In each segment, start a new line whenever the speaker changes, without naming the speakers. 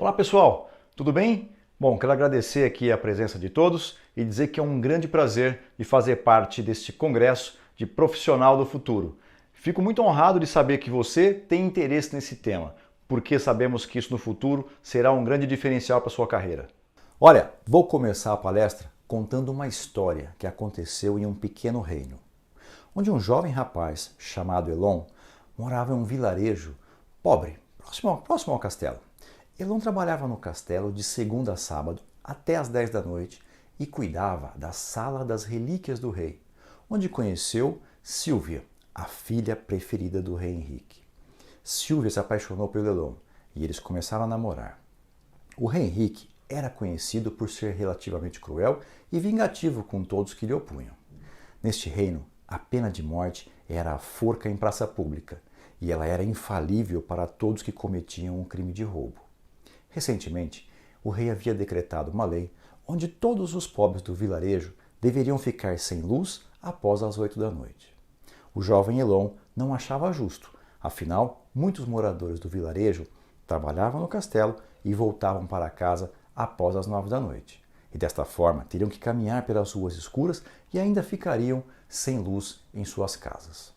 Olá pessoal, tudo bem? Bom, quero agradecer aqui a presença de todos e dizer que é um grande prazer de fazer parte deste congresso de profissional do futuro. Fico muito honrado de saber que você tem interesse nesse tema, porque sabemos que isso no futuro será um grande diferencial para a sua carreira.
Olha, vou começar a palestra contando uma história que aconteceu em um pequeno reino, onde um jovem rapaz chamado Elon morava em um vilarejo pobre, próximo ao castelo. Elon trabalhava no castelo de segunda a sábado até às 10 da noite e cuidava da sala das relíquias do rei, onde conheceu Sílvia, a filha preferida do rei Henrique. Sílvia se apaixonou pelo Elon e eles começaram a namorar. O rei Henrique era conhecido por ser relativamente cruel e vingativo com todos que lhe opunham. Neste reino, a pena de morte era a forca em praça pública e ela era infalível para todos que cometiam um crime de roubo. Recentemente, o rei havia decretado uma lei onde todos os pobres do vilarejo deveriam ficar sem luz após as 8 da noite. O jovem Elon não achava justo, afinal, muitos moradores do vilarejo trabalhavam no castelo e voltavam para casa após as 9 da noite. E desta forma, teriam que caminhar pelas ruas escuras e ainda ficariam sem luz em suas casas.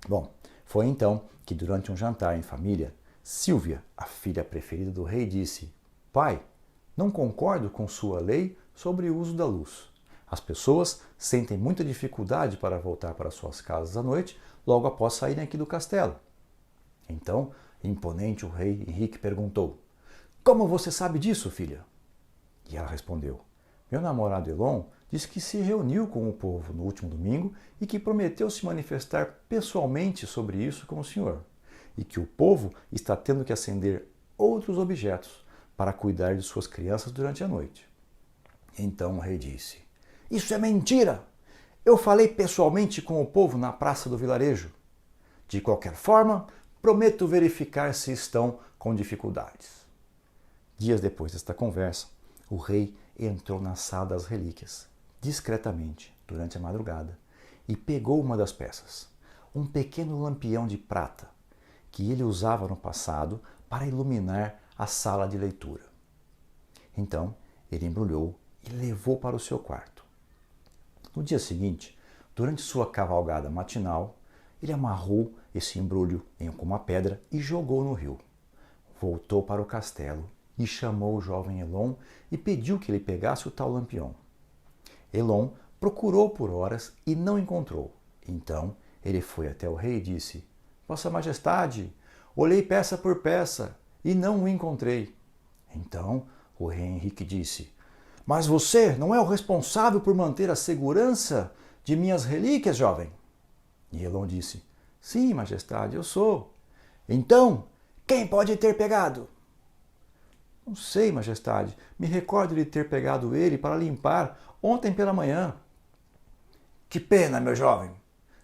Bom, foi então que durante um jantar em família, Sílvia, a filha preferida do rei, disse: "Pai, não concordo com sua lei sobre o uso da luz. As pessoas sentem muita dificuldade para voltar para suas casas à noite logo após saírem aqui do castelo." Então, imponente, o rei Henrique perguntou: "Como você sabe disso, filha?" E ela respondeu: "Meu namorado Elon disse que se reuniu com o povo no último domingo e que prometeu se manifestar pessoalmente sobre isso com o senhor, e que o povo está tendo que acender outros objetos para cuidar de suas crianças durante a noite." Então o rei disse: "Isso é mentira! Eu falei pessoalmente com o povo na praça do vilarejo. De qualquer forma, prometo verificar se estão com dificuldades." Dias depois desta conversa, o rei entrou na sala das relíquias, discretamente, durante a madrugada, e pegou uma das peças, um pequeno lampião de prata, que ele usava no passado para iluminar a sala de leitura. Então, ele embrulhou e levou para o seu quarto. No dia seguinte, durante sua cavalgada matinal, ele amarrou esse embrulho em uma pedra e jogou no rio. Voltou para o castelo e chamou o jovem Elon e pediu que ele pegasse o tal lampião. Elon procurou por horas e não encontrou. Então, ele foi até o rei e disse: "Vossa Majestade, olhei peça por peça e não o encontrei." Então, o rei Henrique disse: "Mas você não é o responsável por manter a segurança de minhas relíquias, jovem?" E Elon disse: "Sim, Majestade, eu sou." "Então, quem pode ter pegado?" "Não sei, Majestade. Me recordo de ter pegado ele para limpar ontem pela manhã." "Que pena, meu jovem.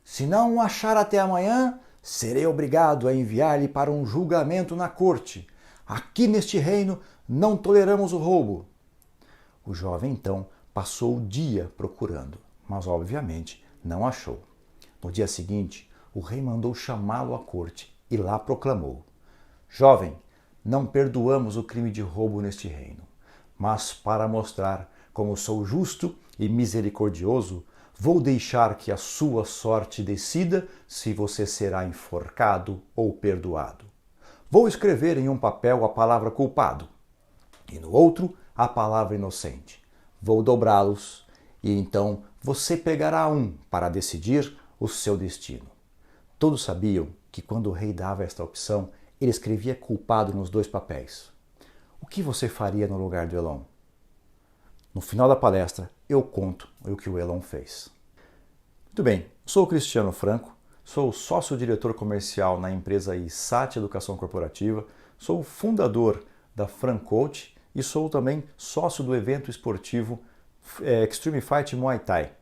Se não o achar até amanhã, serei obrigado a enviar-lhe para um julgamento na corte. Aqui neste reino não toleramos o roubo." O jovem então passou o dia procurando, mas obviamente não achou. No dia seguinte, o rei mandou chamá-lo à corte e lá proclamou: "Jovem, não perdoamos o crime de roubo neste reino, mas para mostrar como sou justo e misericordioso, vou deixar que a sua sorte decida se você será enforcado ou perdoado. Vou escrever em um papel a palavra culpado e no outro a palavra inocente. Vou dobrá-los e então você pegará um para decidir o seu destino." Todos sabiam que quando o rei dava esta opção, ele escrevia culpado nos dois papéis. O que você faria no lugar do Elon? No final da palestra, eu conto o que o Elon fez. Muito bem, sou o Cristiano Franco, sou sócio-diretor comercial na empresa ISAT Educação Corporativa, sou fundador da FranCoach e sou também sócio do evento esportivo Extreme Fight Muay Thai.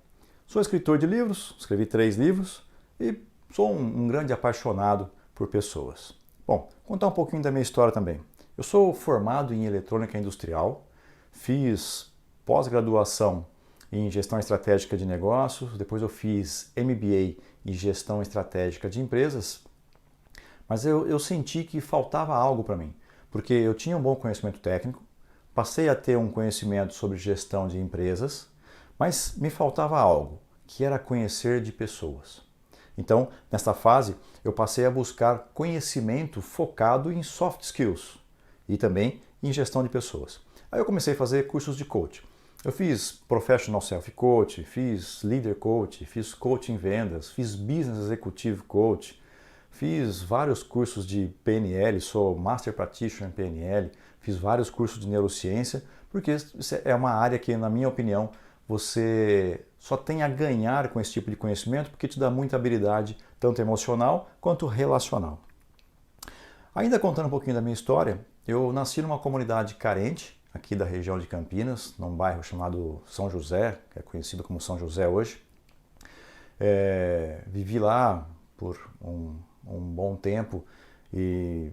Sou escritor de livros, escrevi 3 livros e sou um grande apaixonado por pessoas. Bom, contar um pouquinho da minha história também. Eu sou formado em eletrônica industrial, fiz pós-graduação em gestão estratégica de negócios, depois eu fiz MBA em gestão estratégica de empresas, mas eu senti que faltava algo para mim, porque eu tinha um bom conhecimento técnico, passei a ter um conhecimento sobre gestão de empresas, mas me faltava algo, que era conhecer de pessoas. Então, nesta fase, eu passei a buscar conhecimento focado em soft skills e também em gestão de pessoas. Aí eu comecei a fazer cursos de coach. Eu fiz Professional Self Coach, fiz Leader Coach, fiz Coach em Vendas, fiz Business Executive Coach, fiz vários cursos de PNL, sou Master Practitioner em PNL, fiz vários cursos de neurociência, porque isso é uma área que, na minha opinião, você só tem a ganhar com esse tipo de conhecimento porque te dá muita habilidade, tanto emocional quanto relacional. Ainda contando um pouquinho da minha história, eu nasci numa comunidade carente, aqui da região de Campinas, num bairro chamado São José, que é conhecido como São José hoje. Vivi lá por um bom tempo e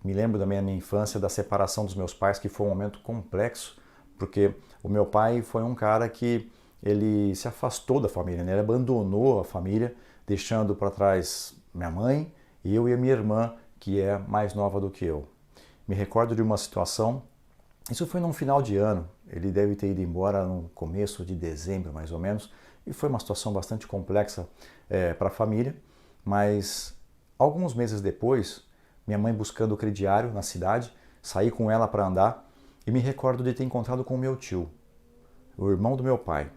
me lembro da minha infância da separação dos meus pais, que foi um momento complexo, porque o meu pai foi um cara que ele se afastou da família, né? Ele abandonou a família, deixando para trás minha mãe, eu e a minha irmã, que é mais nova do que eu. Me recordo de uma situação, isso foi num final de ano, ele deve ter ido embora no começo de dezembro, mais ou menos, e foi uma situação bastante complexa para a família, mas alguns meses depois, minha mãe buscando o crediário na cidade, saí com ela para andar e me recordo de ter encontrado com o meu tio, o irmão do meu pai.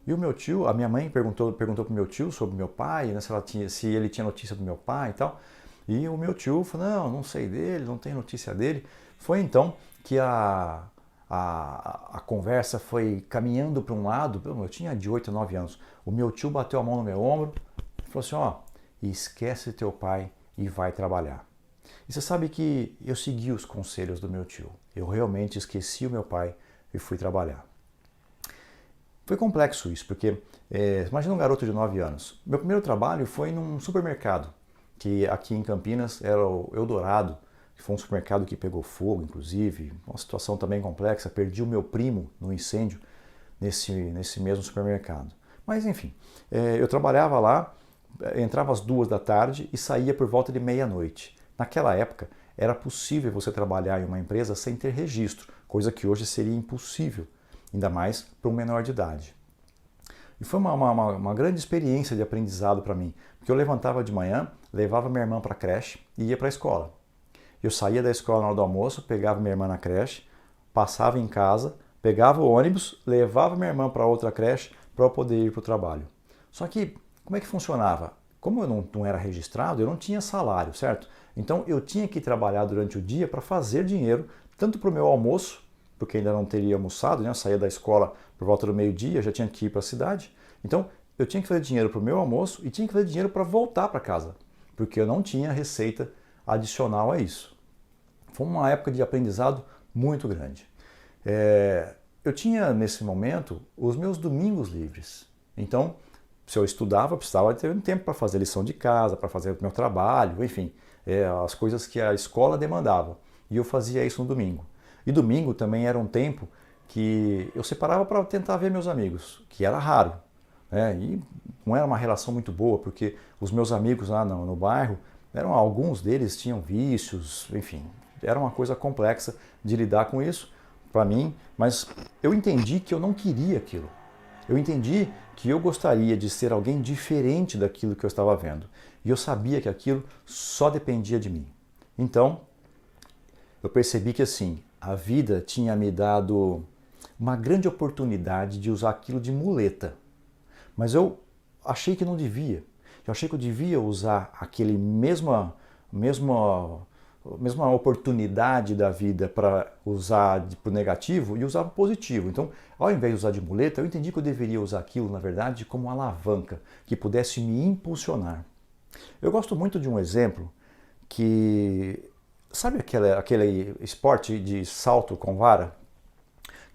E o meu tio, a minha mãe perguntou para o meu tio sobre meu pai, né, se ele tinha notícia do meu pai e tal. E o meu tio falou, não sei dele, não tenho notícia dele. Foi então que a conversa foi caminhando para um lado, eu tinha de 8 a 9 anos. O meu tio bateu a mão no meu ombro e falou assim, esquece teu pai e vai trabalhar. E você sabe que eu segui os conselhos do meu tio. Eu realmente esqueci o meu pai e fui trabalhar. Foi complexo isso, porque imagina um garoto de 9 anos. Meu primeiro trabalho foi num supermercado, que aqui em Campinas era o Eldorado, que foi um supermercado que pegou fogo, inclusive, uma situação também complexa. Perdi o meu primo no incêndio nesse mesmo supermercado. Mas enfim, eu trabalhava lá, entrava às 2 da tarde e saía por volta de meia-noite. Naquela época, era possível você trabalhar em uma empresa sem ter registro, coisa que hoje seria impossível, ainda mais para um menor de idade. E foi uma grande experiência de aprendizado para mim, porque eu levantava de manhã, levava minha irmã para a creche e ia para a escola. Eu saía da escola na hora do almoço, pegava minha irmã na creche, passava em casa, pegava o ônibus, levava minha irmã para outra creche para eu poder ir para o trabalho. Só que, como é que funcionava? Como eu não era registrado, eu não tinha salário, certo? Então eu tinha que trabalhar durante o dia para fazer dinheiro, tanto para o meu almoço, porque ainda não teria almoçado, né? Eu saía da escola por volta do meio-dia, já tinha que ir para a cidade. Então eu tinha que fazer dinheiro para o meu almoço e tinha que fazer dinheiro para voltar para casa, porque eu não tinha receita adicional a isso. Foi uma época de aprendizado muito grande. Eu tinha, nesse momento, os meus domingos livres. Então, se eu estudava, eu precisava ter um tempo para fazer lição de casa, para fazer o meu trabalho, enfim, as coisas que a escola demandava. E eu fazia isso no domingo. E domingo também era um tempo que eu separava para tentar ver meus amigos, que era raro. E não era uma relação muito boa, porque os meus amigos lá no bairro, alguns deles tinham vícios, enfim, era uma coisa complexa de lidar com isso para mim, mas eu entendi que eu não queria aquilo. Eu entendi que eu gostaria de ser alguém diferente daquilo que eu estava vendo. E eu sabia que aquilo só dependia de mim. Então, eu percebi que assim, a vida tinha me dado uma grande oportunidade de usar aquilo de muleta. Mas eu achei que não devia. Eu achei que eu devia usar aquele mesma oportunidade da vida para usar para o negativo e usar para o positivo. Então, ao invés de usar de muleta, eu entendi que eu deveria usar aquilo, na verdade, como uma alavanca que pudesse me impulsionar. Eu gosto muito de um exemplo que... Sabe aquele esporte de salto com vara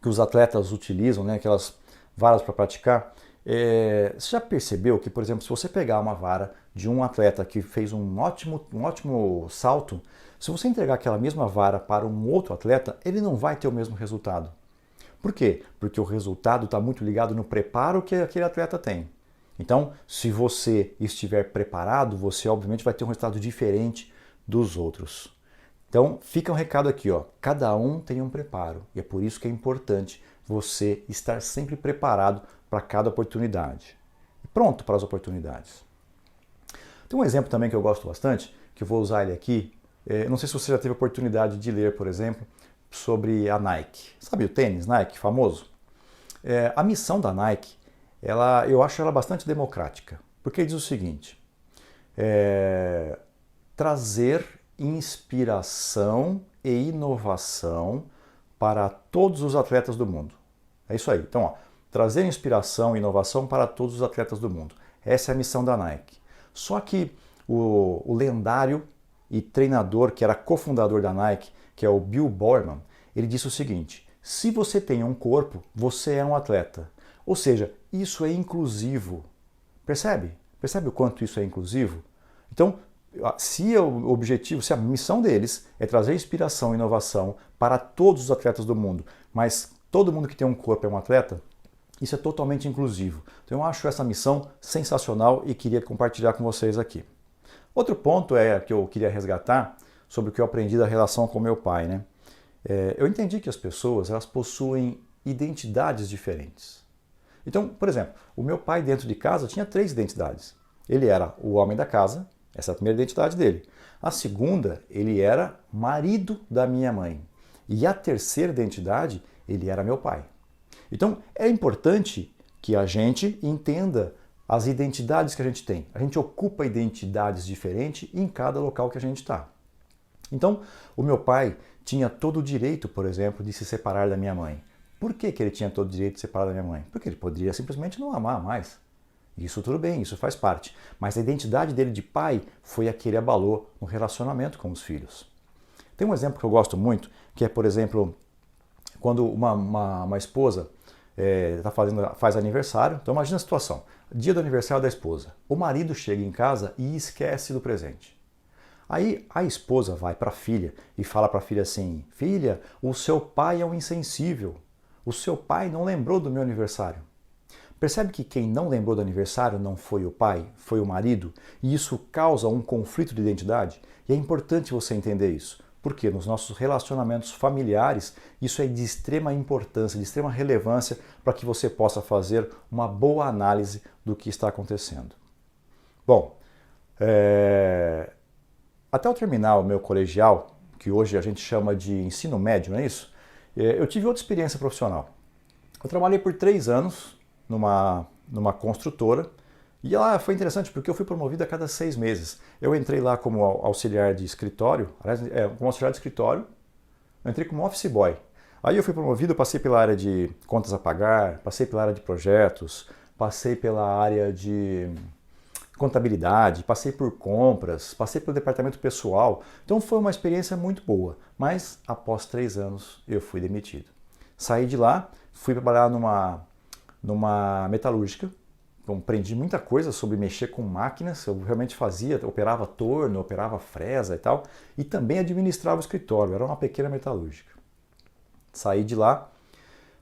que os atletas utilizam, né? Aquelas varas para praticar? Você já percebeu que, por exemplo, se você pegar uma vara de um atleta que fez um ótimo salto, se você entregar aquela mesma vara para um outro atleta, ele não vai ter o mesmo resultado. Por quê? Porque o resultado está muito ligado no preparo que aquele atleta tem. Então, se você estiver preparado, você obviamente vai ter um resultado diferente dos outros. Então fica um recado aqui, ó. Cada um tem um preparo e é por isso que é importante você estar sempre preparado para cada oportunidade e pronto para as oportunidades. Tem um exemplo também que eu gosto bastante, que eu vou usar ele aqui. Não sei se você já teve a oportunidade de ler, por exemplo, sobre a Nike. Sabe o tênis Nike, famoso? A missão da Nike, eu acho ela bastante democrática, porque diz o seguinte, trazer inspiração e inovação para todos os atletas do mundo. É isso aí. Então, ó, trazer inspiração e inovação para todos os atletas do mundo. Essa é a missão da Nike. Só que o lendário e treinador que era cofundador da Nike, que é o Bill Bowerman, ele disse o seguinte: se você tem um corpo, você é um atleta. Ou seja, isso é inclusivo. Percebe? Percebe o quanto isso é inclusivo? Então, se a missão deles é trazer inspiração e inovação para todos os atletas do mundo, mas todo mundo que tem um corpo é um atleta, isso é totalmente inclusivo. Então eu acho essa missão sensacional e queria compartilhar com vocês aqui. Outro ponto que eu queria resgatar sobre o que eu aprendi da relação com meu pai, né? Eu entendi que as pessoas elas possuem identidades diferentes. Então, por exemplo, o meu pai dentro de casa tinha 3 identidades. Ele era o homem da casa, essa é a primeira identidade dele. A segunda, ele era marido da minha mãe. E a terceira identidade, ele era meu pai. Então, é importante que a gente entenda as identidades que a gente tem. A gente ocupa identidades diferentes em cada local que a gente está. Então, o meu pai tinha todo o direito, por exemplo, de se separar da minha mãe. Por que ele tinha todo o direito de se separar da minha mãe? Porque ele poderia simplesmente não amar mais. Isso tudo bem, isso faz parte. Mas a identidade dele de pai foi a que ele abalou no relacionamento com os filhos. Tem um exemplo que eu gosto muito, que é, por exemplo, quando uma esposa faz aniversário. Então imagina a situação, dia do aniversário da esposa. O marido chega em casa e esquece do presente. Aí a esposa vai para a filha e fala para a filha assim: filha, o seu pai é um insensível. O seu pai não lembrou do meu aniversário. Percebe que quem não lembrou do aniversário não foi o pai, foi o marido? E isso causa um conflito de identidade? E é importante você entender isso. Porque nos nossos relacionamentos familiares, isso é de extrema importância, de extrema relevância para que você possa fazer uma boa análise do que está acontecendo. Bom, até eu terminar o meu colegial, que hoje a gente chama de ensino médio, não é isso? Eu tive outra experiência profissional. Eu trabalhei por 3 anos numa construtora e lá foi interessante porque eu fui promovido a cada 6 meses. Eu entrei lá como auxiliar de escritório, aliás, como auxiliar de escritório, eu entrei como office boy. Aí eu fui promovido, passei pela área de contas a pagar, passei pela área de projetos, passei pela área de contabilidade, passei por compras, passei pelo departamento pessoal. Então foi uma experiência muito boa, mas após 3 anos eu fui demitido. Saí de lá, fui trabalhar numa metalúrgica. Então, aprendi muita coisa sobre mexer com máquinas, eu realmente operava torno, operava fresa e tal, e também administrava o escritório, era uma pequena metalúrgica. Saí de lá,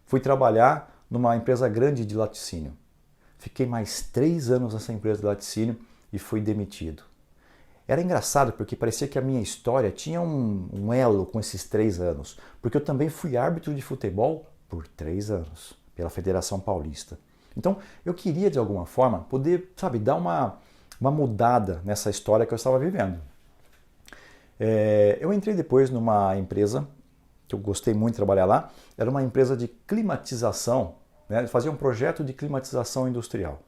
fui trabalhar numa empresa grande de laticínio. Fiquei mais 3 anos nessa empresa de laticínio e fui demitido. Era engraçado porque parecia que a minha história tinha um elo com esses 3 anos, porque eu também fui árbitro de futebol por 3 anos, pela Federação Paulista. Então, eu queria, de alguma forma, poder, dar uma mudada nessa história que eu estava vivendo. Eu entrei depois numa empresa, que eu gostei muito de trabalhar lá, era uma empresa de climatização, né? Fazia um projeto de climatização industrial.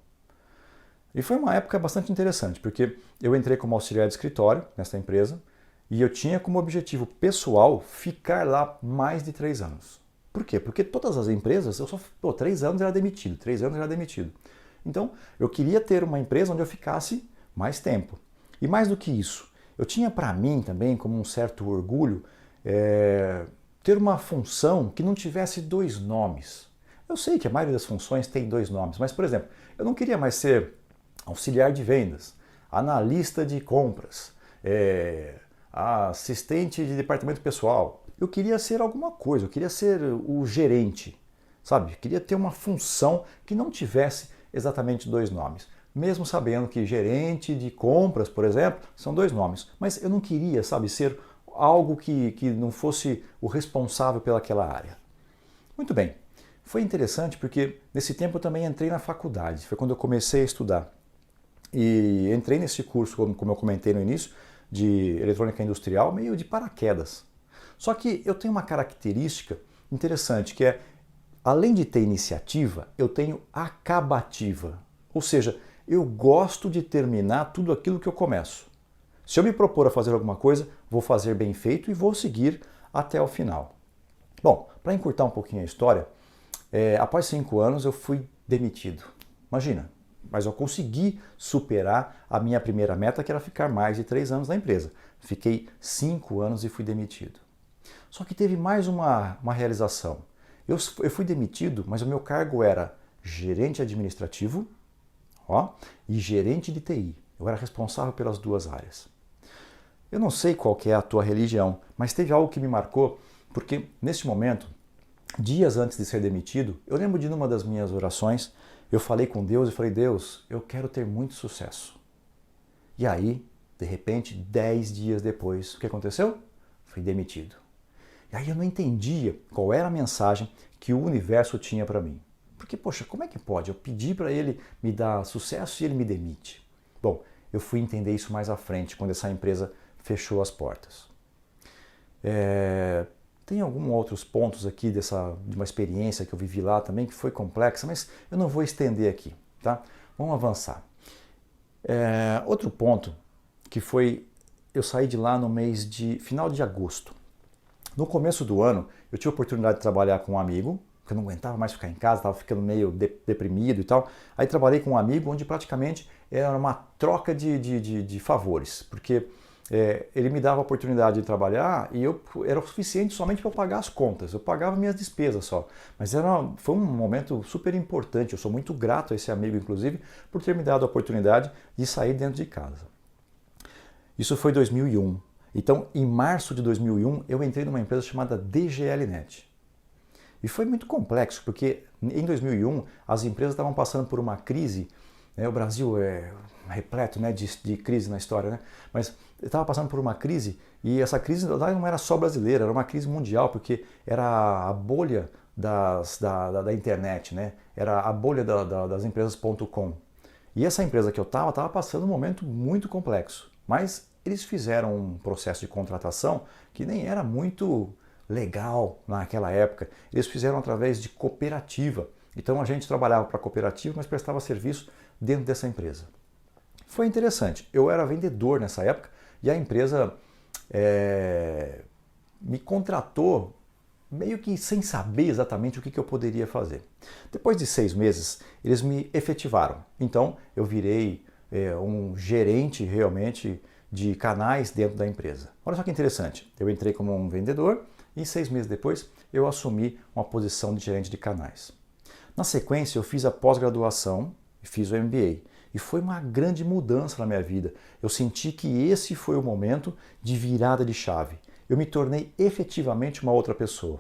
E foi uma época bastante interessante, porque eu entrei como auxiliar de escritório nessa empresa e eu tinha como objetivo pessoal ficar lá mais de 3 anos. Por quê? Porque todas as empresas, 3 anos era demitido, 3 anos era demitido. Então, eu queria ter uma empresa onde eu ficasse mais tempo. E mais do que isso, eu tinha para mim também, como um certo orgulho, ter uma função que não tivesse 2 nomes. Eu sei que a maioria das funções tem 2 nomes, mas, por exemplo, eu não queria mais ser auxiliar de vendas, analista de compras, assistente de departamento pessoal. Eu queria ser alguma coisa, eu queria ser o gerente, sabe? Eu queria ter uma função que não tivesse exatamente 2 nomes. Mesmo sabendo que gerente de compras, por exemplo, são 2 nomes. Mas eu não queria, ser algo que não fosse o responsável pelaquela área. Muito bem, foi interessante porque nesse tempo eu também entrei na faculdade, foi quando eu comecei a estudar. E entrei nesse curso, como eu comentei no início, de eletrônica industrial, meio de paraquedas. Só que eu tenho uma característica interessante, que é, além de ter iniciativa, eu tenho acabativa. Ou seja, eu gosto de terminar tudo aquilo que eu começo. Se eu me propor a fazer alguma coisa, vou fazer bem feito e vou seguir até o final. Bom, para encurtar um pouquinho a história, após 5 anos eu fui demitido. Imagina, mas eu consegui superar a minha primeira meta, que era ficar mais de 3 anos na empresa. Fiquei 5 anos e fui demitido. Só que teve mais uma realização. Eu fui demitido, mas o meu cargo era gerente administrativo, e gerente de TI. Eu era responsável pelas 2 áreas. Eu não sei qual que é a tua religião, mas teve algo que me marcou, porque nesse momento, dias antes de ser demitido, eu lembro de numa das minhas orações, eu falei com Deus e falei, Deus, eu quero ter muito sucesso. E aí, de repente, 10 dias depois, o que aconteceu? Fui demitido. E aí eu não entendia qual era a mensagem que o universo tinha para mim. Porque, poxa, como é que pode? Eu pedi para ele me dar sucesso e ele me demite. Bom, eu fui entender isso mais à frente, quando essa empresa fechou as portas. Tem alguns outros pontos aqui de uma experiência que eu vivi lá também, que foi complexa, mas eu não vou estender aqui, tá? Vamos avançar. Outro ponto que foi, eu saí de lá no final de agosto. No começo do ano, eu tive a oportunidade de trabalhar com um amigo, porque eu não aguentava mais ficar em casa, estava ficando meio deprimido e tal. Aí trabalhei com um amigo onde praticamente era uma troca de favores, porque ele me dava a oportunidade de trabalhar e era o suficiente somente para eu pagar as contas. Eu pagava minhas despesas só. Mas foi um momento super importante. Eu sou muito grato a esse amigo, inclusive, por ter me dado a oportunidade de sair dentro de casa. Isso foi 2001. Então, em março de 2001, eu entrei numa empresa chamada DGLNet. E foi muito complexo, porque em 2001 as empresas estavam passando por uma crise, o Brasil é repleto, de crise na história, né? Mas estava passando por uma crise, e essa crise não era só brasileira, era uma crise mundial, porque era a bolha da internet, né? Era a bolha das empresas.com. E essa empresa que eu estava passando um momento muito complexo, mas eles fizeram um processo de contratação que nem era muito legal naquela época. Eles fizeram através de cooperativa. Então a gente trabalhava para a cooperativa, mas prestava serviço dentro dessa empresa. Foi interessante. Eu era vendedor nessa época e a empresa me contratou meio que sem saber exatamente o que eu poderia fazer. Depois de 6 meses, eles me efetivaram. Então eu virei um gerente realmente de canais dentro da empresa. Olha só que interessante. Eu entrei como um vendedor e 6 meses depois eu assumi uma posição de gerente de canais. Na sequência eu fiz a pós-graduação e fiz o MBA. E foi uma grande mudança na minha vida. Eu senti que esse foi o momento de virada de chave. Eu me tornei efetivamente uma outra pessoa.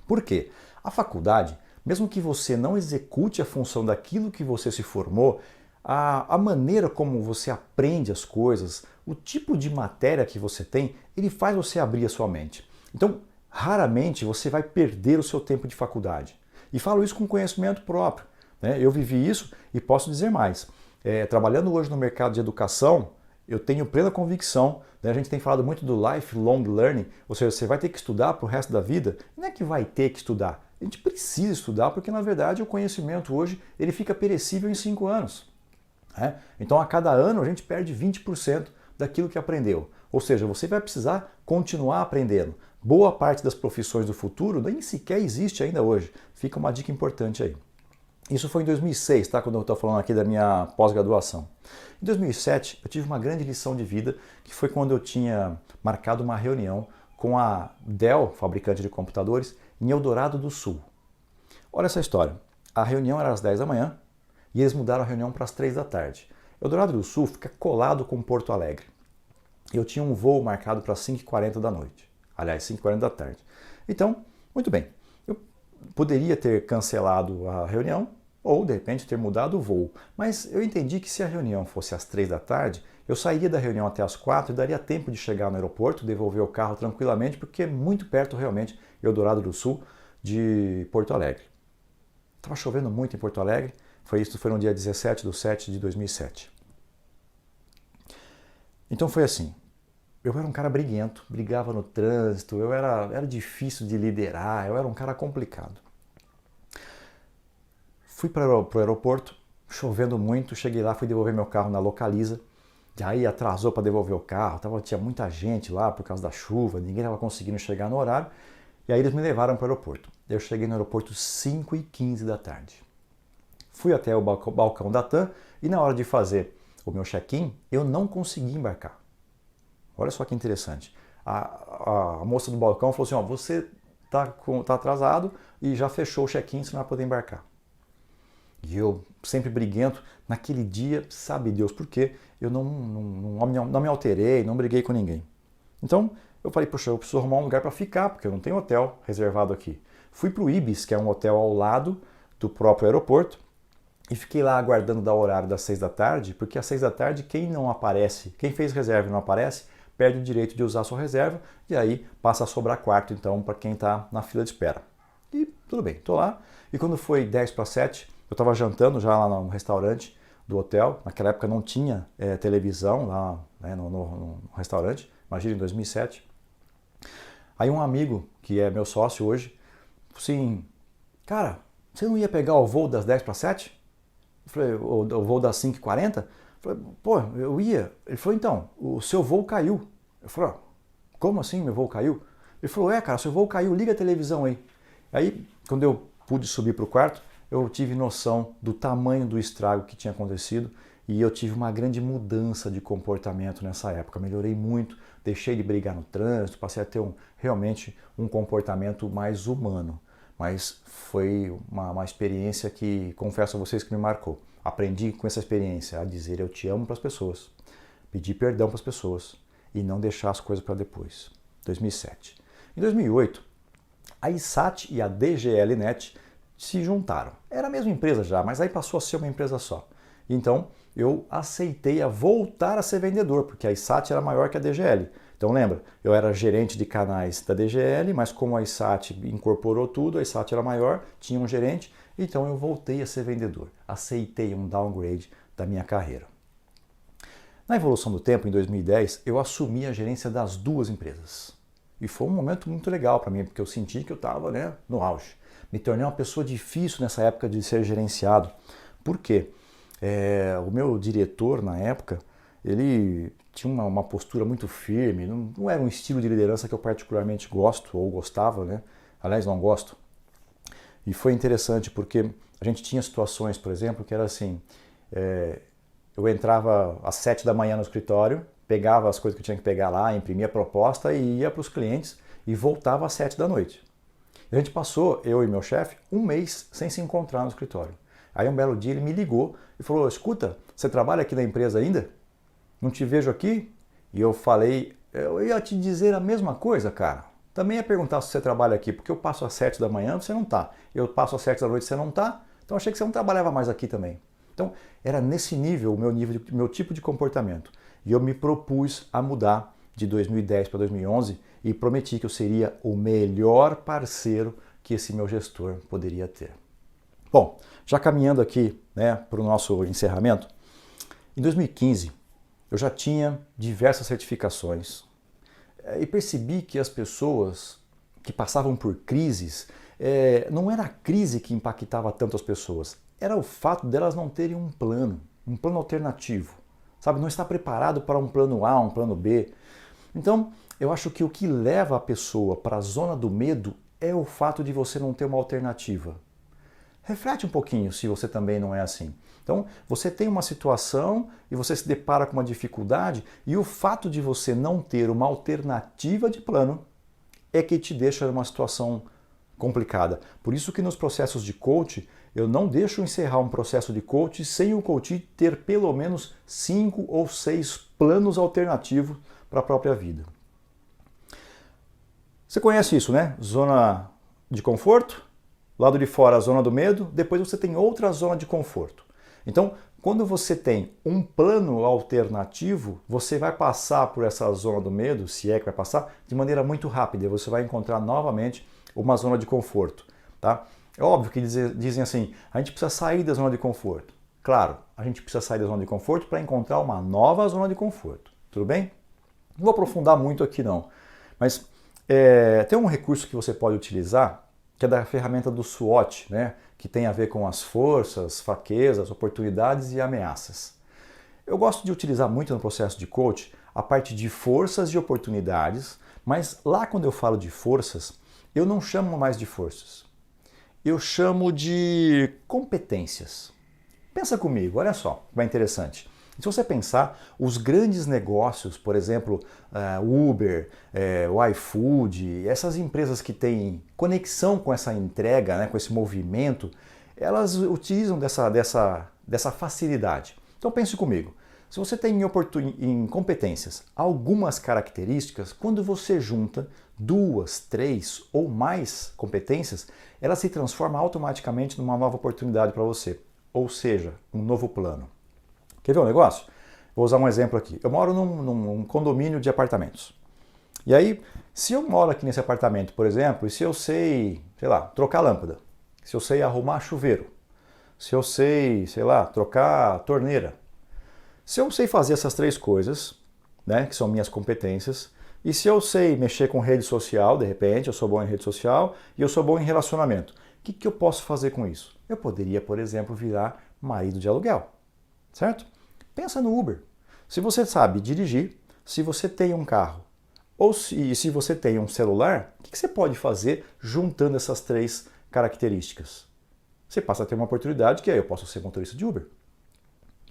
Por quê? A faculdade, mesmo que você não execute a função daquilo que você se formou, a maneira como você aprende as coisas, o tipo de matéria que você tem, ele faz você abrir a sua mente. Então, raramente você vai perder o seu tempo de faculdade. E falo isso com conhecimento próprio, né? Eu vivi isso e posso dizer mais. Trabalhando hoje no mercado de educação, eu tenho plena convicção, né? A gente tem falado muito do lifelong learning, ou seja, você vai ter que estudar para o resto da vida. Não é que vai ter que estudar, a gente precisa estudar porque, na verdade, o conhecimento hoje ele fica perecível em 5 anos. Então, a cada ano, a gente perde 20% daquilo que aprendeu. Ou seja, você vai precisar continuar aprendendo. Boa parte das profissões do futuro nem sequer existe ainda hoje. Fica uma dica importante aí. Isso foi em 2006, tá? Quando eu estou falando aqui da minha pós-graduação. Em 2007, eu tive uma grande lição de vida, que foi quando eu tinha marcado uma reunião com a Dell, fabricante de computadores, em Eldorado do Sul. Olha essa história. A reunião era às 10 da manhã, e eles mudaram a reunião para as 3 da tarde. Eldorado do Sul fica colado com Porto Alegre. Eu tinha um voo marcado para 5h40 da noite. Aliás, 5h40 da tarde. Então, muito bem. Eu poderia ter cancelado a reunião ou, de repente, ter mudado o voo. Mas eu entendi que se a reunião fosse às 3 da tarde, Eu sairia da reunião até as 4 e daria tempo de chegar no aeroporto, devolver o carro tranquilamente, porque é muito perto realmente, Eldorado do Sul, de Porto Alegre. Estava chovendo muito em Porto Alegre, isso foi no dia 17/7/2007. Então foi assim, eu era um cara briguento, brigava no trânsito, era difícil de liderar, eu era um cara complicado. Fui para o aeroporto, chovendo muito, cheguei lá, fui devolver meu carro na Localiza, e aí atrasou para devolver o carro, tinha muita gente lá por causa da chuva, ninguém estava conseguindo chegar no horário, e aí eles me levaram para o aeroporto. Eu cheguei no aeroporto 5h15 da tarde. Fui até o balcão da TAM e na hora de fazer o meu check-in, eu não consegui embarcar. Olha só que interessante. A moça do balcão falou assim, ó, você tá atrasado e já fechou o check-in, você não vai poder embarcar. E eu, sempre briguento, naquele dia, sabe Deus por quê, eu não me alterei, não briguei com ninguém. Então, eu falei, poxa, eu preciso arrumar um lugar para ficar, porque eu não tenho hotel reservado aqui. Fui para o Ibis, que é um hotel ao lado do próprio aeroporto, e fiquei lá aguardando dar o horário das 6 da tarde, porque às 6 da tarde, quem não aparece, quem fez reserva e não aparece, perde o direito de usar a sua reserva, e aí passa a sobrar quarto, então, para quem está na fila de espera. E tudo bem, estou lá, e quando foi 6:50, eu estava jantando já lá no restaurante do hotel. Naquela época não tinha televisão lá, né, no restaurante. Imagina, em 2007. Aí um amigo, que é meu sócio hoje, falou assim, cara, você não ia pegar o voo das 6:50? Eu falei, o voo das 5:40? Eu falei, pô, eu ia. Ele falou, então, o seu voo caiu. Eu falei, como assim meu voo caiu? Ele falou, cara, seu voo caiu, liga a televisão aí. Aí, quando eu pude subir para o quarto, eu tive noção do tamanho do estrago que tinha acontecido e eu tive uma grande mudança de comportamento nessa época. Melhorei muito, deixei de brigar no trânsito, passei a ter realmente um comportamento mais humano. Mas foi uma experiência que, confesso a vocês, que me marcou. Aprendi com essa experiência a dizer eu te amo para as pessoas, pedir perdão para as pessoas e não deixar as coisas para depois. 2007. Em 2008, a ISAT e a DGLNet se juntaram. Era a mesma empresa já, mas aí passou a ser uma empresa só. Então eu aceitei a voltar a ser vendedor, porque a ISAT era maior que a DGL. Então lembra, eu era gerente de canais da DGL, mas como a ISAT incorporou tudo, a ISAT era maior, tinha um gerente, então eu voltei a ser vendedor. Aceitei um downgrade da minha carreira. Na evolução do tempo, em 2010, eu assumi a gerência das duas empresas. E foi um momento muito legal para mim, porque eu senti que eu estava, no auge. Me tornei uma pessoa difícil nessa época de ser gerenciado. Por quê? O meu diretor, na época, ele tinha uma postura muito firme, não era um estilo de liderança que eu particularmente gosto, ou gostava, né? Aliás, não gosto. E foi interessante porque a gente tinha situações, por exemplo, que era assim, eu entrava às 7 da manhã no escritório, pegava as coisas que eu tinha que pegar lá, imprimia a proposta e ia para os clientes e voltava às 7 da noite. A gente passou, eu e meu chefe, um mês sem se encontrar no escritório. Aí um belo dia ele me ligou e falou, escuta, você trabalha aqui na empresa ainda? Não te vejo aqui? E eu falei, eu ia te dizer a mesma coisa, cara. Também ia perguntar se você trabalha aqui, porque eu passo às 7 da manhã, você não tá. Eu passo às 7 da noite, você não tá. Então achei que você não trabalhava mais aqui também. Então era nesse nível o meu tipo de comportamento. E eu me propus a mudar de 2010 para 2011 e prometi que eu seria o melhor parceiro que esse meu gestor poderia ter. Bom, já caminhando aqui para o nosso encerramento, em 2015 eu já tinha diversas certificações e percebi que as pessoas que passavam por crises, não era a crise que impactava tanto as pessoas, era o fato delas não terem um plano alternativo, sabe? Não estar preparado para um plano A, um plano B. Então, eu acho que o que leva a pessoa para a zona do medo é o fato de você não ter uma alternativa. Reflete um pouquinho se você também não é assim. Então, você tem uma situação e você se depara com uma dificuldade e o fato de você não ter uma alternativa de plano é que te deixa numa situação complicada. Por isso que nos processos de coach, eu não deixo encerrar um processo de coach sem o coach ter pelo menos 5 ou 6 planos alternativos para a própria vida. Você conhece isso, né? Zona de conforto, lado de fora a zona do medo, depois você tem outra zona de conforto. Então, quando você tem um plano alternativo, você vai passar por essa zona do medo, se é que vai passar, de maneira muito rápida. Você vai encontrar novamente uma zona de conforto. Tá? É óbvio que dizem assim, a gente precisa sair da zona de conforto. Claro, a gente precisa sair da zona de conforto para encontrar uma nova zona de conforto. Tudo bem? Não vou aprofundar muito aqui não, mas tem um recurso que você pode utilizar, que é da ferramenta do SWOT, né? Que tem a ver com as forças, fraquezas, oportunidades e ameaças. Eu gosto de utilizar muito no processo de coach a parte de forças e oportunidades, mas lá quando eu falo de forças, eu não chamo mais de forças. Eu chamo de competências. Pensa comigo, olha só, vai interessante. Se você pensar, os grandes negócios, por exemplo, Uber, o iFood, essas empresas que têm conexão com essa entrega, né, com esse movimento, elas utilizam dessa facilidade. Então pense comigo, se você tem em competências algumas características, quando você junta 2, 3 ou mais competências, ela se transforma automaticamente numa nova oportunidade para você, ou seja, um novo plano. Quer ver um negócio? Vou usar um exemplo aqui. Eu moro num condomínio de apartamentos. E aí, se eu moro aqui nesse apartamento, por exemplo, e se eu sei, trocar lâmpada, se eu sei arrumar chuveiro, se eu sei, trocar torneira, se eu sei fazer essas 3 coisas, né, que são minhas competências, e se eu sei mexer com rede social, de repente, eu sou bom em rede social e eu sou bom em relacionamento, o que eu posso fazer com isso? Eu poderia, por exemplo, virar marido de aluguel. Certo? Pensa no Uber. Se você sabe dirigir, se você tem um carro, ou se você tem um celular, o que você pode fazer juntando essas 3 características? Você passa a ter uma oportunidade que eu posso ser motorista de Uber.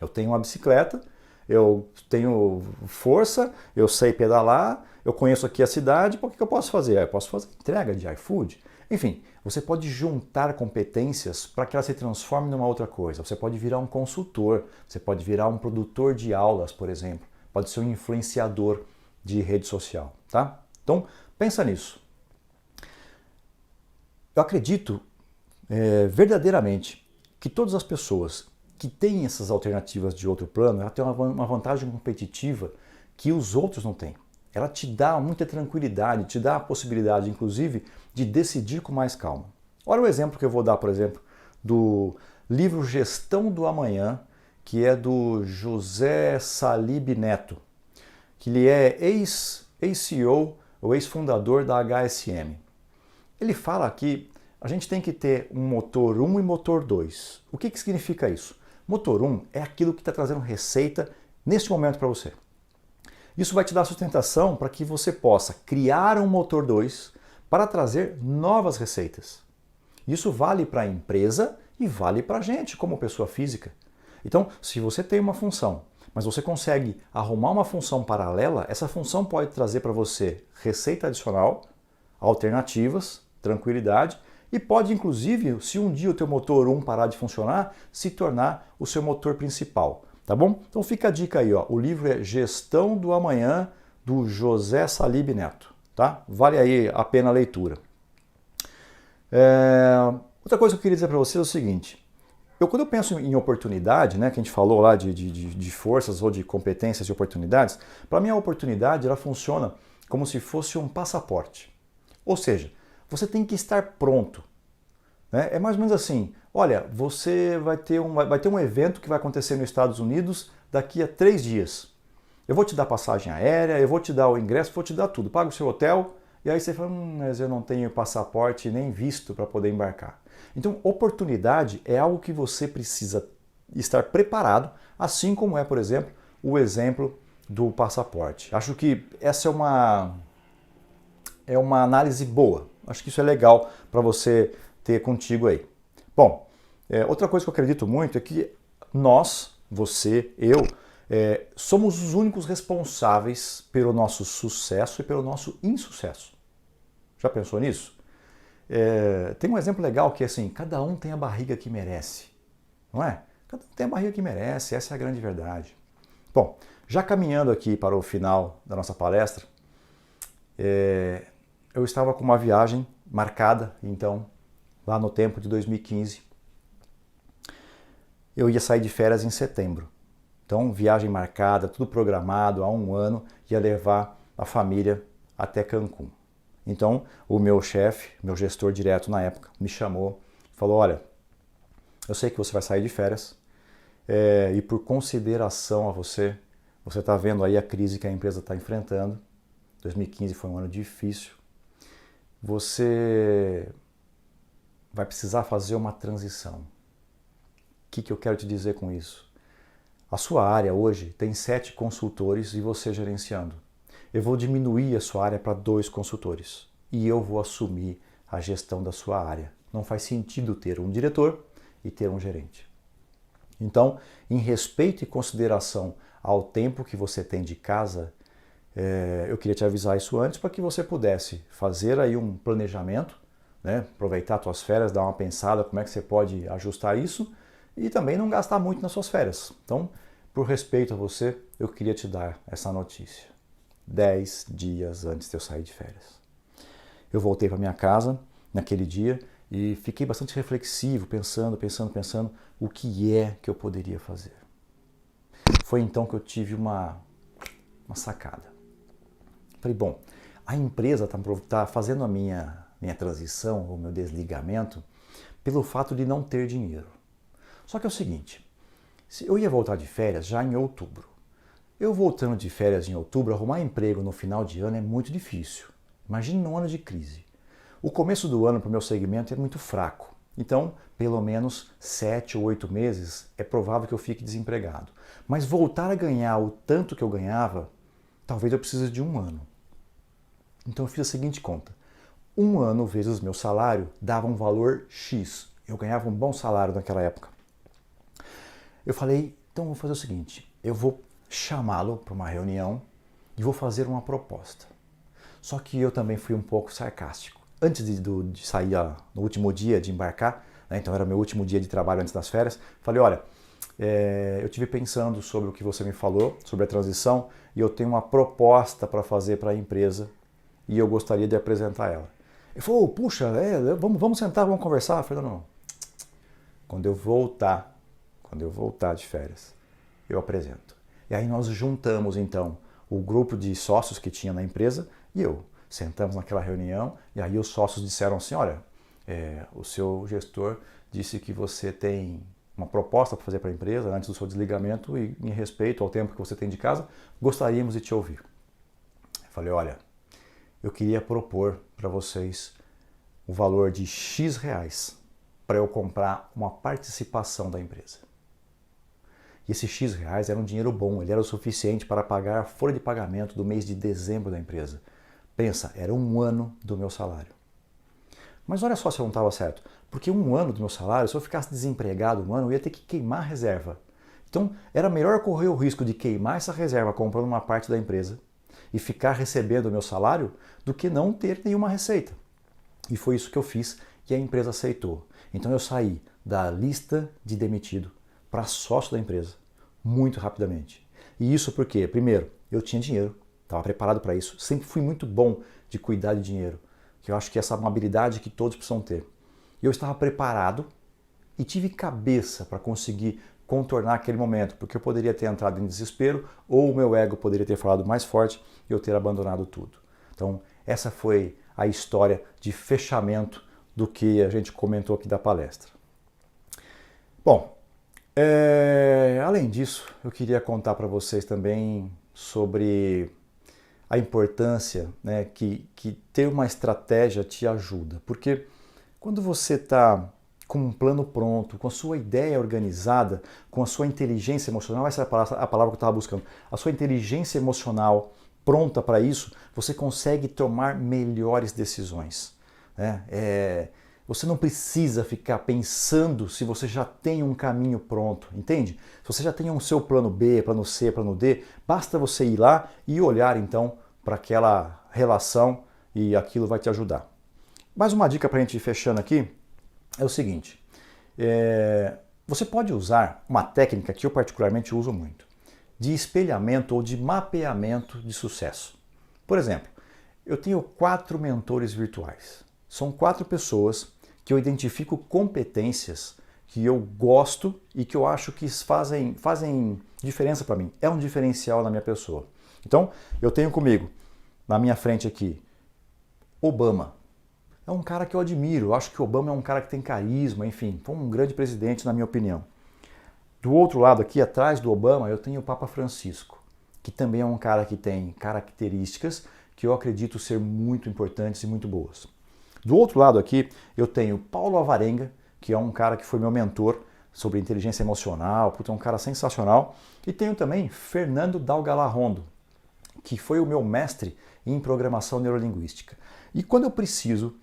Eu tenho uma bicicleta, eu tenho força, eu sei pedalar, eu conheço aqui a cidade, o que eu posso fazer? Eu posso fazer entrega de iFood. Enfim, você pode juntar competências para que ela se transforme numa outra coisa. Você pode virar um consultor, você pode virar um produtor de aulas, por exemplo. Pode ser um influenciador de rede social, tá? Então, pensa nisso. Eu acredito verdadeiramente que todas as pessoas que têm essas alternativas de outro plano, ela tem uma vantagem competitiva que os outros não têm. Ela te dá muita tranquilidade, te dá a possibilidade, inclusive, de decidir com mais calma. Olha o exemplo que eu vou dar, por exemplo, do livro Gestão do Amanhã, que é do José Salib Neto, que ele é ex-CEO ou ex-fundador da HSM. Ele fala que a gente tem que ter um motor 1 e motor 2. O que significa isso? Motor 1 é aquilo que está trazendo receita neste momento para você. Isso vai te dar sustentação para que você possa criar um motor 2 para trazer novas receitas. Isso vale para a empresa e vale para a gente como pessoa física. Então, se você tem uma função, mas você consegue arrumar uma função paralela, essa função pode trazer para você receita adicional, alternativas, tranquilidade e pode, inclusive, se um dia o teu motor 1 parar de funcionar, se tornar o seu motor principal. Tá bom? Então fica a dica aí, ó. O livro é Gestão do Amanhã, do José Salib Neto. Tá? Vale aí a pena a leitura. Outra coisa que eu queria dizer para você é o seguinte. Quando eu penso em oportunidade, né, que a gente falou lá de forças ou de competências e oportunidades, para mim a oportunidade ela funciona como se fosse um passaporte. Ou seja, você tem que estar pronto. Né? É mais ou menos assim, olha, você vai ter um evento que vai acontecer nos Estados Unidos daqui a 3 dias. Eu vou te dar passagem aérea, eu vou te dar o ingresso, vou te dar tudo. Paga o seu hotel e aí você fala, mas eu não tenho passaporte nem visto para poder embarcar. Então, oportunidade é algo que você precisa estar preparado, assim como é, por exemplo, o exemplo do passaporte. Acho que essa é uma análise boa. Acho que isso é legal para você ter contigo aí. Bom, outra coisa que eu acredito muito é que nós, você, eu, somos os únicos responsáveis pelo nosso sucesso e pelo nosso insucesso. Já pensou nisso? Tem um exemplo legal que é assim, cada um tem a barriga que merece, não é? Cada um tem a barriga que merece, essa é a grande verdade. Bom, já caminhando aqui para o final da nossa palestra, eu estava com uma viagem marcada, então, lá no tempo de 2015. eu ia sair de férias em setembro. Então, viagem marcada, tudo programado há um ano, ia levar a família até Cancún. Então, o meu chefe, meu gestor direto na época, me chamou, falou, olha, eu sei que você vai sair de férias e por consideração a você está vendo aí a crise que a empresa está enfrentando. 2015 foi um ano difícil. Você vai precisar fazer uma transição. O que eu quero te dizer com isso? A sua área hoje tem 7 consultores e você gerenciando. Eu vou diminuir a sua área para 2 consultores e eu vou assumir a gestão da sua área. Não faz sentido ter um diretor e ter um gerente. Então, em respeito e consideração ao tempo que você tem de casa, eu queria te avisar isso antes para que você pudesse fazer aí um planejamento, né? Aproveitar as suas férias, dar uma pensada como é que você pode ajustar isso e também não gastar muito nas suas férias. Então, por respeito a você, eu queria te dar essa notícia. 10 dias antes de eu sair de férias. Eu voltei para minha casa naquele dia e fiquei bastante reflexivo, pensando o que é que eu poderia fazer. Foi então que eu tive uma sacada. Falei, bom, a empresa está fazendo a minha transição, o meu desligamento, pelo fato de não ter dinheiro. Só que é o seguinte, eu ia voltar de férias já em outubro. Eu voltando de férias em outubro, arrumar emprego no final de ano é muito difícil. Imagine num ano de crise. O começo do ano para o meu segmento é muito fraco. Então, pelo menos 7 ou 8 meses é provável que eu fique desempregado. Mas voltar a ganhar o tanto que eu ganhava, talvez eu precise de um ano. Então eu fiz a seguinte conta. 1 ano vezes meu salário dava um valor X. Eu ganhava um bom salário naquela época. Eu falei, então eu vou fazer o seguinte, eu vou chamá-lo para uma reunião e vou fazer uma proposta. Só que eu também fui um pouco sarcástico. Antes de sair no último dia de embarcar, né, então era meu último dia de trabalho antes das férias, falei, olha, eu estive pensando sobre o que você me falou, sobre a transição, e eu tenho uma proposta para fazer para a empresa e eu gostaria de apresentar ela. Ele falou, puxa, vamos sentar, vamos conversar. Eu falei, não. Quando eu voltar de férias, eu apresento. E aí nós juntamos então o grupo de sócios que tinha na empresa e eu. Sentamos naquela reunião e aí os sócios disseram assim, olha, o seu gestor disse que você tem uma proposta para fazer para a empresa antes do seu desligamento e em respeito ao tempo que você tem de casa, gostaríamos de te ouvir. Eu falei, olha, eu queria propor para vocês o valor de X reais para eu comprar uma participação da empresa. E esse X reais era um dinheiro bom, ele era o suficiente para pagar a folha de pagamento do mês de dezembro da empresa. Pensa, era 1 ano do meu salário. Mas olha só se eu não estava certo, porque 1 ano do meu salário, se eu ficasse desempregado 1 ano, eu ia ter que queimar a reserva. Então era melhor correr o risco de queimar essa reserva comprando uma parte da empresa e ficar recebendo o meu salário do que não ter nenhuma receita. E foi isso que eu fiz e a empresa aceitou. Então eu saí da lista de demitido para sócio da empresa muito rapidamente. E isso porque, primeiro, eu tinha dinheiro, estava preparado para isso, sempre fui muito bom de cuidar de dinheiro, que eu acho que essa é uma habilidade que todos precisam ter. E eu estava preparado e tive cabeça para conseguir contornar aquele momento, porque eu poderia ter entrado em desespero ou o meu ego poderia ter falado mais forte e eu ter abandonado tudo. Então, essa foi a história de fechamento do que a gente comentou aqui da palestra. Bom, além disso, eu queria contar para vocês também sobre a importância, né, que ter uma estratégia te ajuda. Porque quando você está com um plano pronto, com a sua ideia organizada, com a sua inteligência emocional, essa é a palavra que eu estava buscando, a sua inteligência emocional pronta para isso, você consegue tomar melhores decisões. Né? Você não precisa ficar pensando se você já tem um caminho pronto, entende? Se você já tem um seu plano B, plano C, plano D, basta você ir lá e olhar então para aquela relação e aquilo vai te ajudar. Mais uma dica para a gente ir fechando aqui é o seguinte, você pode usar uma técnica que eu particularmente uso muito, de espelhamento ou de mapeamento de sucesso. Por exemplo, eu tenho 4 mentores virtuais. São 4 pessoas que eu identifico competências que eu gosto e que eu acho que fazem diferença para mim. É um diferencial na minha pessoa. Então, eu tenho comigo, na minha frente aqui, Obama. É um cara que eu admiro. Eu acho que Obama é um cara que tem carisma, enfim, foi um grande presidente, na minha opinião. Do outro lado aqui, atrás do Obama, eu tenho o Papa Francisco, que também é um cara que tem características que eu acredito ser muito importantes e muito boas. Do outro lado aqui, eu tenho Paulo Alvarenga, que é um cara que foi meu mentor sobre inteligência emocional, é um cara sensacional. E tenho também Fernando Dalgalarrondo, que foi o meu mestre em programação neurolinguística. E quando eu preciso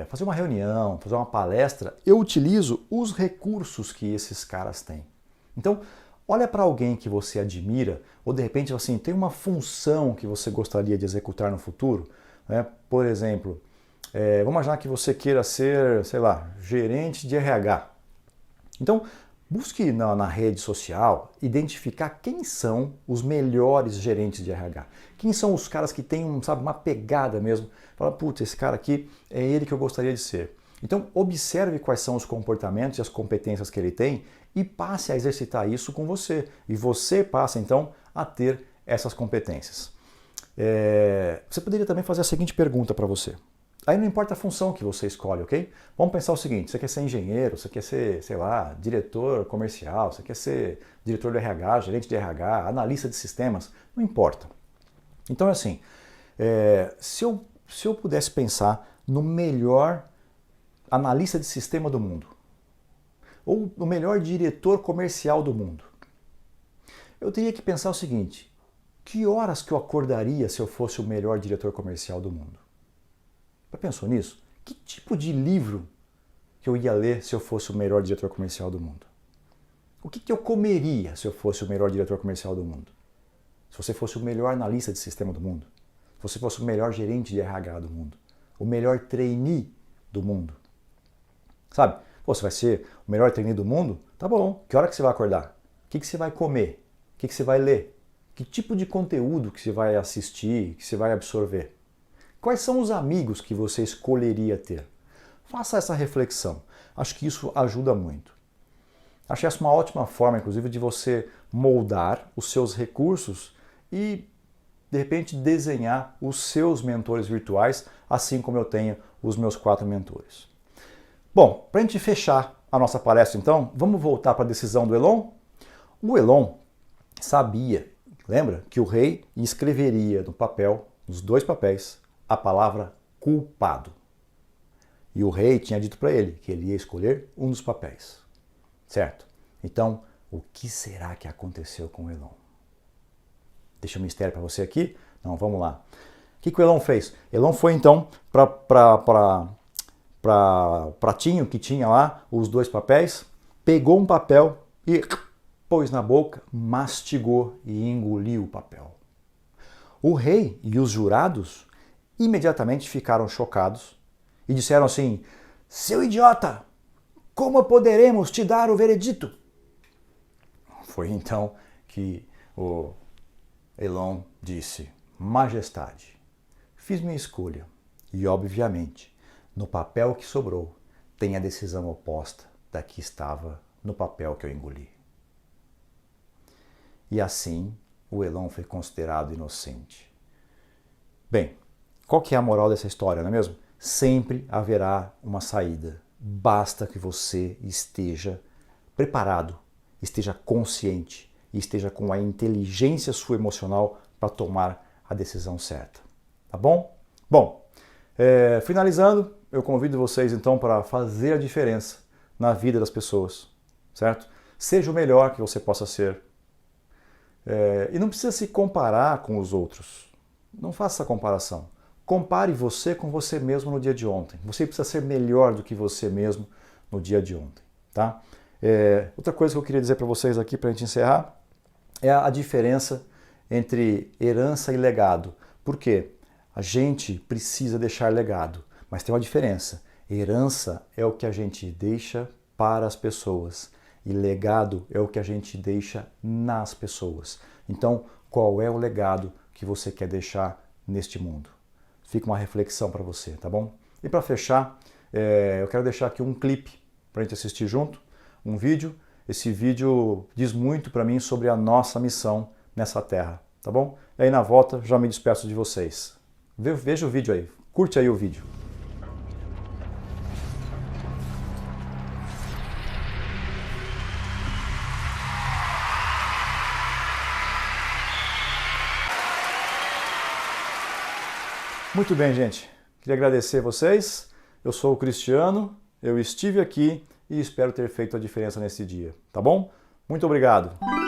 fazer uma reunião, fazer uma palestra, eu utilizo os recursos que esses caras têm. Então, olha para alguém que você admira, ou de repente assim, tem uma função que você gostaria de executar no futuro, né? Por exemplo, vamos imaginar que você queira ser, sei lá, gerente de RH. Então, busque na rede social identificar quem são os melhores gerentes de RH. Quem são os caras que têm, sabe, uma pegada mesmo. Fala, putz, esse cara aqui é ele que eu gostaria de ser. Então, observe quais são os comportamentos e as competências que ele tem e passe a exercitar isso com você. E você passa, então, a ter essas competências. Você poderia também fazer a seguinte pergunta para você. Aí não importa a função que você escolhe, ok? Vamos pensar o seguinte, você quer ser engenheiro, você quer ser, sei lá, diretor comercial, você quer ser diretor de RH, gerente de RH, analista de sistemas, não importa. Então é assim, se eu pudesse pensar no melhor analista de sistema do mundo, ou no melhor diretor comercial do mundo, eu teria que pensar o seguinte, que horas que eu acordaria se eu fosse o melhor diretor comercial do mundo? Já pensou nisso? Que tipo de livro que eu ia ler se eu fosse o melhor diretor comercial do mundo? O que eu comeria se eu fosse o melhor diretor comercial do mundo? Se você fosse o melhor analista de sistema do mundo? Se você fosse o melhor gerente de RH do mundo? O melhor trainee do mundo? Sabe? Pô, você vai ser o melhor trainee do mundo? Tá bom. Que hora que você vai acordar? O que você vai comer? O que você vai ler? Que tipo de conteúdo que você vai assistir, que você vai absorver? Quais são os amigos que você escolheria ter? Faça essa reflexão. Acho que isso ajuda muito. Acho essa uma ótima forma, inclusive, de você moldar os seus recursos e, de repente, desenhar os seus mentores virtuais, assim como eu tenho os meus 4 mentores. Bom, para a gente fechar a nossa palestra, então, vamos voltar para a decisão do Elon? O Elon sabia, lembra, que o rei escreveria no papel, nos 2 papéis, a palavra culpado. E o rei tinha dito para ele que ele ia escolher um dos papéis. Certo? Então, o que será que aconteceu com o Elon? Deixa um mistério para você aqui? Não, vamos lá. O que o Elon fez? Elon foi então para pratinho que tinha lá os 2 papéis, pegou um papel e pôs na boca, mastigou e engoliu o papel. O rei e os jurados imediatamente ficaram chocados e disseram assim, seu idiota, como poderemos te dar o veredito? Foi então que o Elon disse, majestade, fiz minha escolha e, obviamente, no papel que sobrou tem a decisão oposta da que estava no papel que eu engoli. E assim, o Elon foi considerado inocente. Bem, qual que é a moral dessa história, não é mesmo? Sempre haverá uma saída. Basta que você esteja preparado, esteja consciente e esteja com a inteligência sua emocional para tomar a decisão certa. Tá bom? Bom, finalizando, eu convido vocês então para fazer a diferença na vida das pessoas, certo? Seja o melhor que você possa ser. E não precisa se comparar com os outros. Não faça essa comparação. Compare você com você mesmo no dia de ontem. Você precisa ser melhor do que você mesmo no dia de ontem, tá? Outra coisa que eu queria dizer para vocês aqui, para a gente encerrar, é a diferença entre herança e legado. Por quê? A gente precisa deixar legado, mas tem uma diferença. Herança é o que a gente deixa para as pessoas e legado é o que a gente deixa nas pessoas. Então, qual é o legado que você quer deixar neste mundo? Fica uma reflexão para você, tá bom? E para fechar, eu quero deixar aqui um clipe para a gente assistir junto. um vídeo. Esse vídeo diz muito para mim sobre a nossa missão nessa terra, tá bom? E aí na volta já me despeço de vocês. Veja o vídeo aí, curte aí o vídeo. Muito bem, gente. Queria agradecer vocês. Eu sou o Cristiano, eu estive aqui e espero ter feito a diferença nesse dia, tá bom? Muito obrigado.